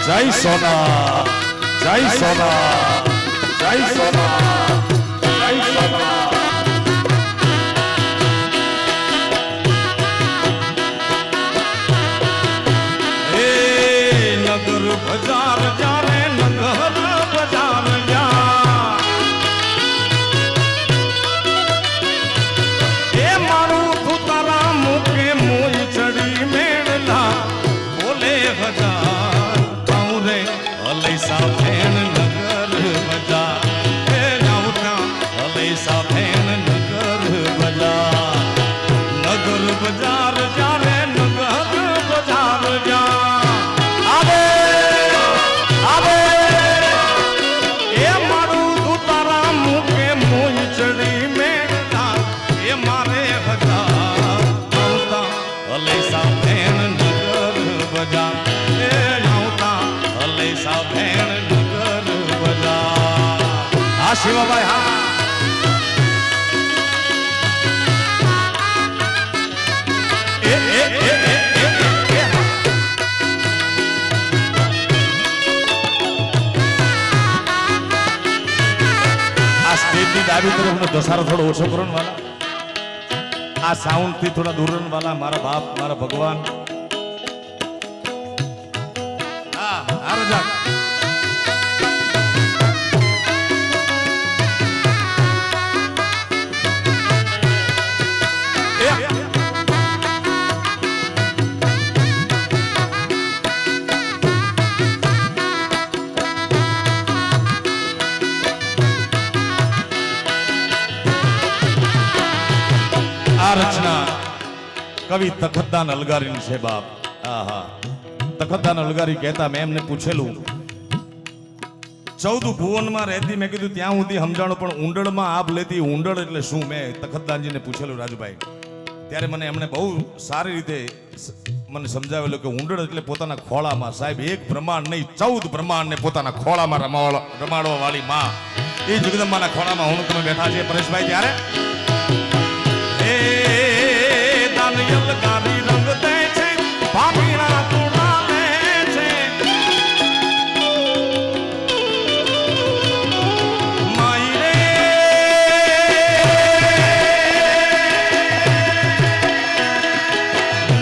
જય સોના જય સોના જય સોના જય સોના એ નગર બજાર જારે નગર બજાર જા એ મારું તું તારા મુકે મોય ચડી મેળલા બોલે હજાર પાઉરે અલૈસા ફેણ નગર બજાર એ જાઉતા અલૈસા ફેણ નગર બજાર નગર બજાર જારે નગર બજાર જા આવે આવે એ મારું તું તારા મુકે મોય ચડી મેળલા એ મારે હજાર આવતા અલૈસા ફેણ નગર બજાર એ આવતા અલૈસા ફેણ નગર બજાર હા શિવાભાઈ હા એ એ એ એ આ સ્ટેજની ડાબી તરફનો ધસારો થોડો ઓછો કરો ને વાલા આ સાઉન્ડ થી થોડા દૂર રન વાલા મારા બાપ મારા ભગવાન હા આ રજા આ રચના કવિ તખતદાન અલગારી છે બાપ આહા તખતદાન અલગારી કહેતા મેં એમને પૂછેલું 14 ભુવનમાં રહેતી મેં કીધું ત્યાં સુધી સમજાણો પણ ઊંડળમાં આપ લેતી ઊંડળ એટલે શું મેં તખતદાનજીને પૂછેલું રાજુભાઈ ત્યારે મને એમણે બહુ સારી રીતે મને સમજાવેલું કે ઊંડળ એટલે પોતાના ખોળામાં સાહેબ એક બ્રહ્માંડ નહીં 14 બ્રહ્માંડને પોતાના ખોળામાં રમાડવા વાળી માં એ જગદંબાના ખોળામાં હું તમે બેઠા છે પરેશભાઈ ત્યારે અલગારી રંગ દે છે ભાભીના તુડા લે છે માઈ રે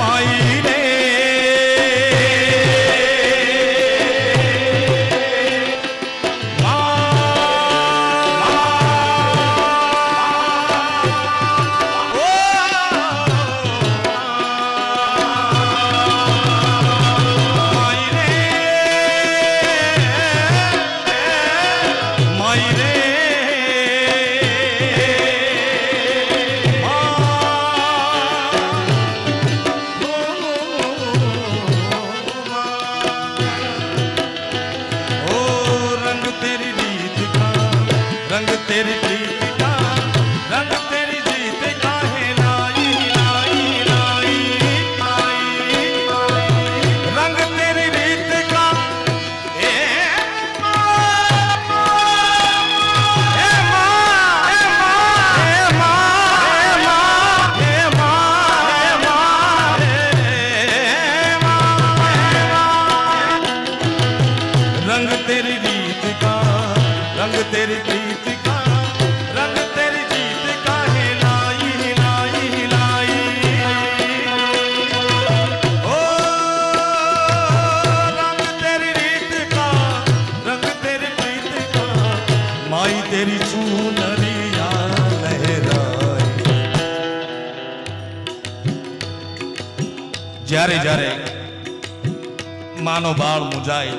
માઈ રે तेरी प्रीत का रंग तेरी जीत का है लाई लाई लाई लाई रंग तेरी रीत का ए रंग तेरी रीत का रंग तेरी प्रीत का रंग तेरी जीत का है लाई लाई लाई ओ रंग तेरी रीत का रंग तेरी प्रीत का माई तेरी चूनरिया लहराई જ્યારે જ્યારે માનો બાળ મુજાય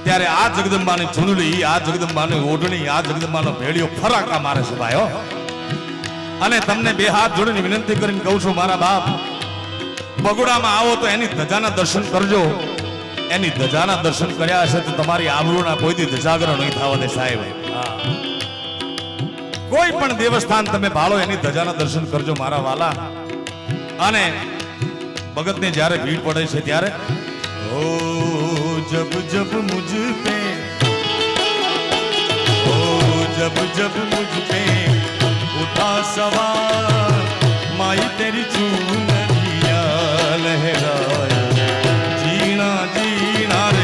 ત્યારે આ જગદંબાની ચૂંદડી આ જગદંબાની ઓઢણી આ જગદંબાનો ભેળિયો ફરાકા મારે છે ભાઈઓ અને તમને બે હાથ જોડીને વિનંતી કરીને કહું છું મારા બાપ બગોડામાં આવો તો એની ધજાના દર્શન કરજો એની ધજાના દર્શન કર્યા હશે તો તમારી આબરૂના કોઈથી ધજાગરો નહીં થવા દે સાહેબ કોઈ પણ દેવસ્થાન તમે ભાળો એની ધજાના દર્શન કરજો મારા વાલા અને ભગતને જ્યારે ભીડ પડે છે ત્યારે ओ जब जब मुझ पे ओ जब जब मुझ पे उठा सवार माई तेरी चूनरिया लहराए जीना जीना रे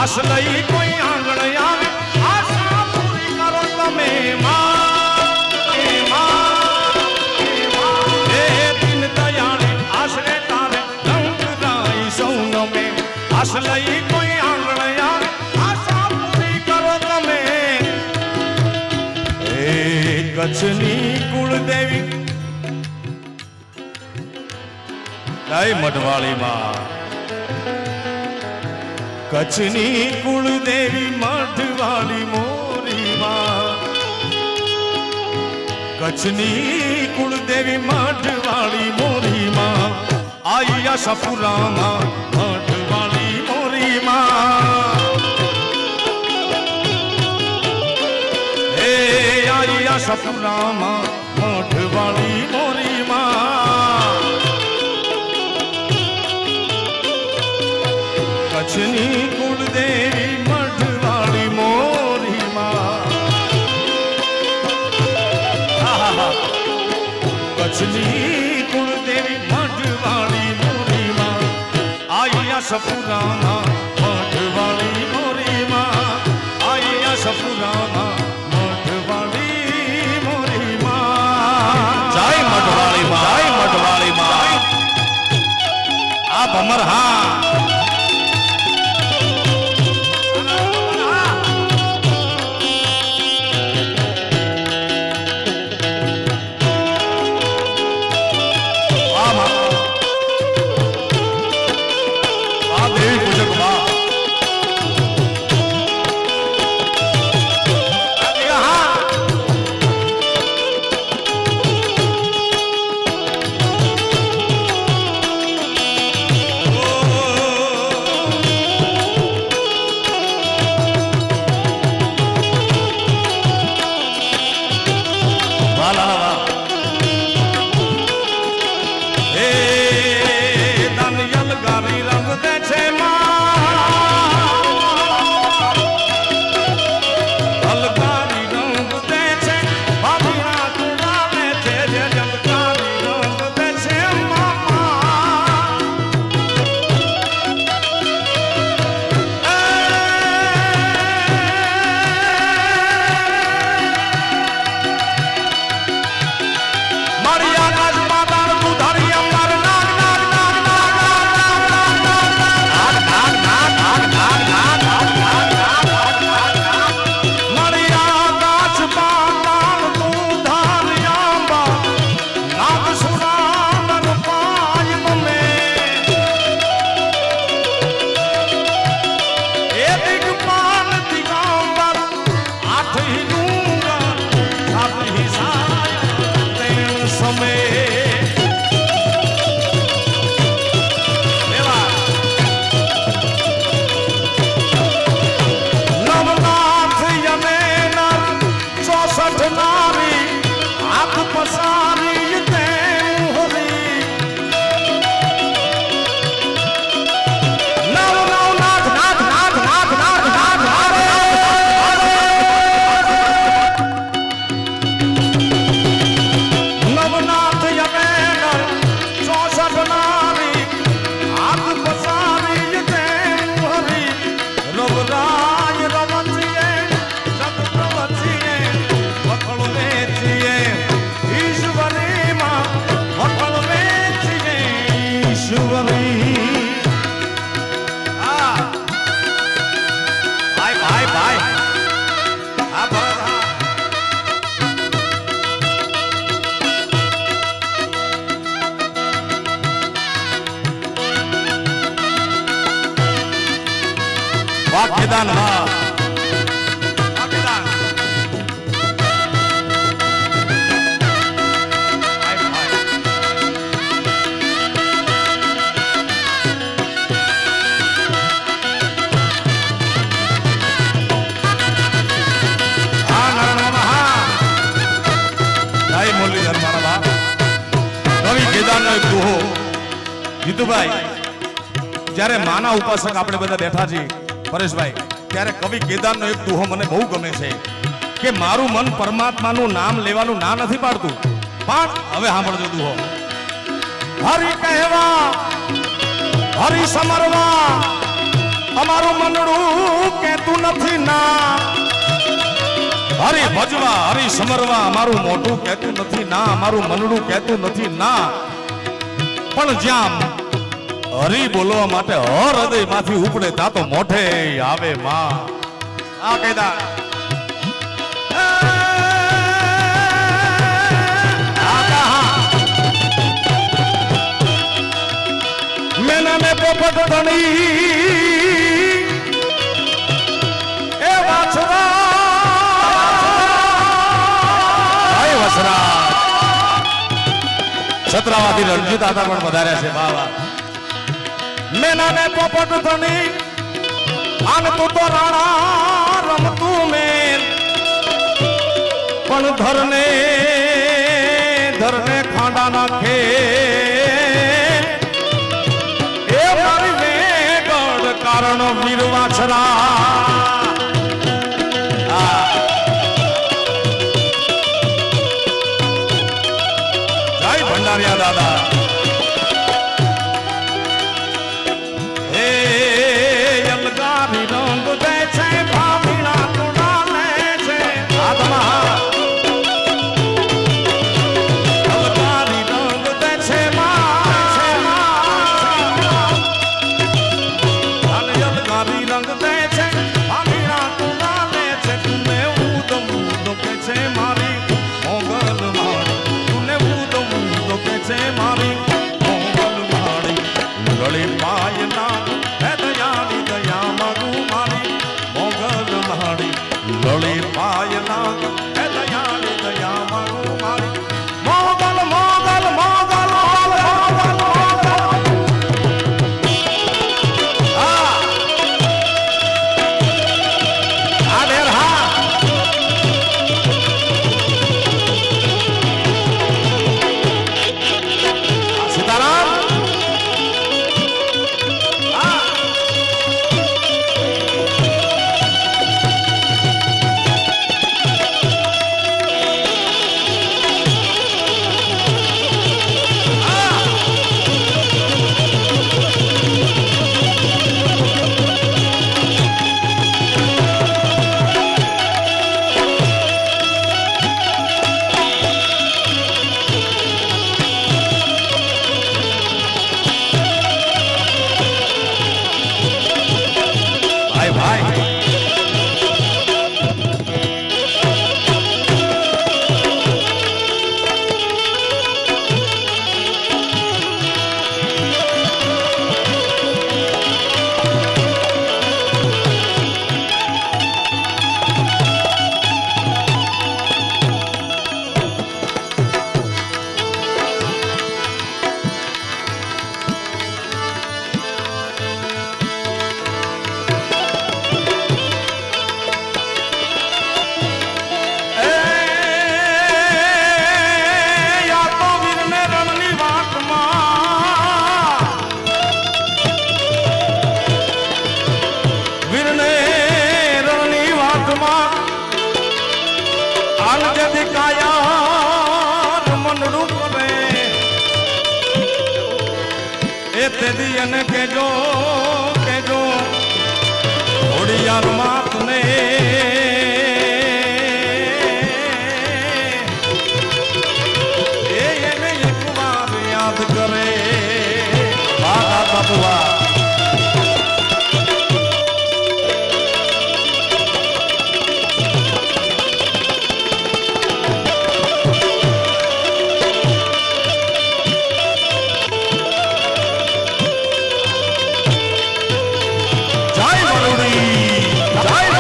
આશ લઈ કોઈ આંગણ આવે આશા પૂરી કરો તમે દિન દયાળે આશરે તારે રંગ રાઈ સૌનો મેં આશ લઈ કોઈ આંગણ આવે આશા પૂરી કરો તમે એ કચ્છની કુળદેવી જય મઢવાળી માં કચ્છની કુળદેવી મઢવાળી મોરી માં કચ્છની કુળદેવી મઢવાળી મોરી માં આયા સપુરામાં મઢવાળી મોરી માં હે આયા સપુરામાં મઢવાળી મોરી માં કચ્છની કુળદેવી મઢવાળી મોરી માં કચ્છની કુળદેવી મઢવાળી મોરી માં આયા સપુરામાં મઢવાળી મોરી માં આયા સપુરામાં મઢવાળી મોરી માં જય મઢવાળી માં જય મઢવાળી માં આ ભમર હા વાક્યદાન હા વાક્યદાન હા નારાયણ હા જય મુરલીધર મારા બાપ કવિ કેદારનો એક દોહો જીતુભાઈ જ્યારે માના ઉપાસક આપણે બધા બેઠા છીએ પરેશભાઈ ત્યારે કવિ કેદારનો એક દોહો મને બહુ ગમે છે કે મારું મન પરમાત્માનું નામ લેવાનું ના નથી પાડતું પણ હવે સાંભળજો દોહો હરિ કહેવા હરિ સમરવા અમારું મનડું કહેતું નથી ના, હરી ભજવા હરી સમરવા અમારું મોઢું કહેતું નથી ના, અમારું મનડું કહેતું નથી ના, પણ જ્યાં હરી બોલવા માટે હર હૃદય માંથી ઉપડે ત્યાં તો મોઢે આવે માં. આ કહેતા મેનાને પોપટ ધણી એ વાછરા ભાઈ વસરા છત્રાવાદી રણજીત દાદા પણ વધાર્યા છે બાવા. મેનાને પોપટ ધણી આન તું તો રાણા રમતું મેલ, પણ ધરને ધરને ખાંડા નાખે એ મારી વેગડ કારણ વીર વાછરા. જય ભંડારિયા દાદા. એને કેજો કેજો ઓડિયાર માતને એને એક વાર યાદ કરે બાબા બાબુઆ. જય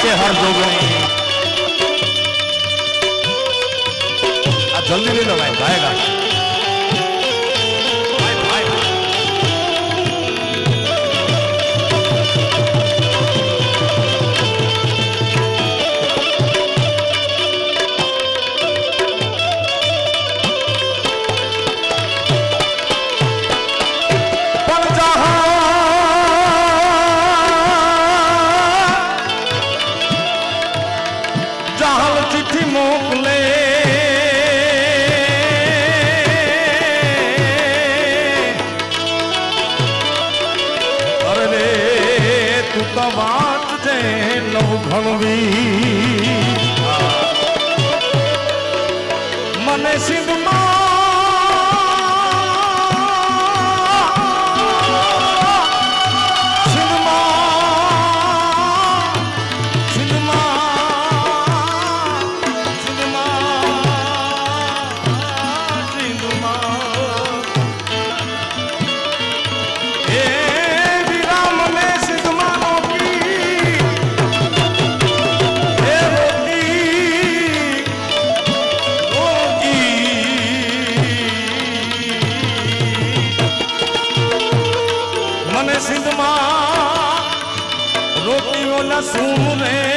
के हर जोगणी जल्दी ले लो भाई गाएगा चिट्ठी मोकले अरे रे तू तो बात जे लव घणवी मने सिंध सिंध मां रोटी वाला सुन रे